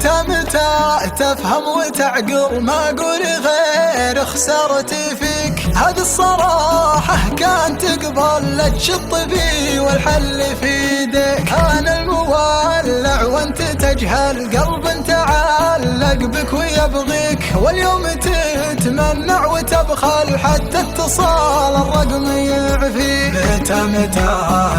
متى تفهم وتعقل، ما اقول غير خسارتي فيك. هذه الصراحة كان تقبل لا تشط بي والحل في يديك. انا المولع وانت تجهل، قلب تعلق بك ويبغيك، واليوم تتمنع وتبخل حتى اتصال الرقم يعفيك. متى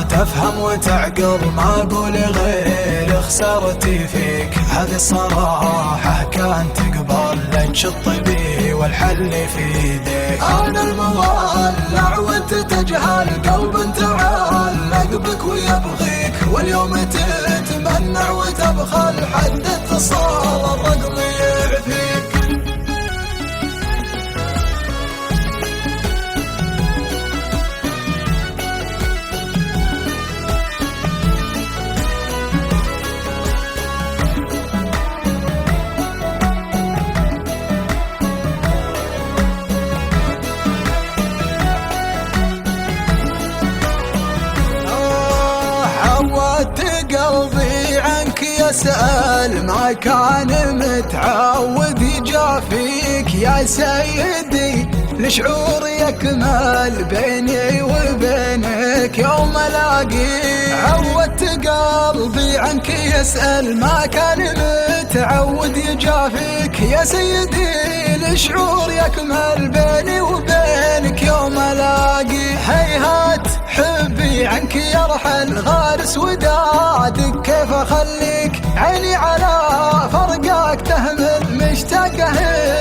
تفهم وتعقل، ما اقول غير خسارتي فيك. هذه الصراحة كان تقبل لا تشط بي والحل في يديك. انا المولع وانت تجهل، قلب تعلق بك ويبغيك، واليوم تتمنع وتبخل حتى اتصال الرقم يعفيك. قلبي عنك يسأل، ما كان متعود يجافيك يا سيدي. الشعور يكمل بيني وبينك يوم الاقيك. عودت قلبي عنك يسأل، ما كان متعود يجافيك يا سيدي. الشعور يكمل بيني وبينك يوم الاقيك. هيهات حبي عنك يرحل، غارس ودادك كيف اخليك. عيني على فرقك تهمل، مشتاقه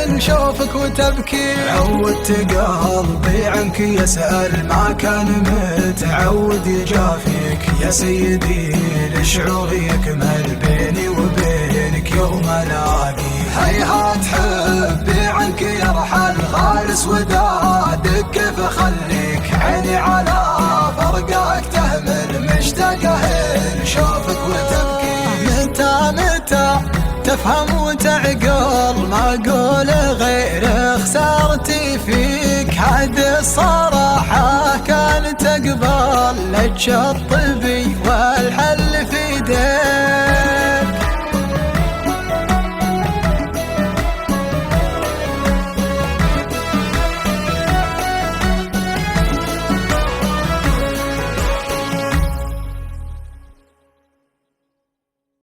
نشوفك وتبكي. عودت قلبي عنك يسأل، ما كان متعود يجافيك يا سيدي. الشعور يكمل بيني وبينك يوم الاقيك. هيهات حبي عنك يرحل، غارس ودادك كيف اخليك. عيني على فرقك تهمل، مشتاقه نشوفك وتبكي. متى تفهم وتعقل، ما اقول غير خسارتي فيك. هذه الصراحة كان تقبل لا تشط بي والحل فيك.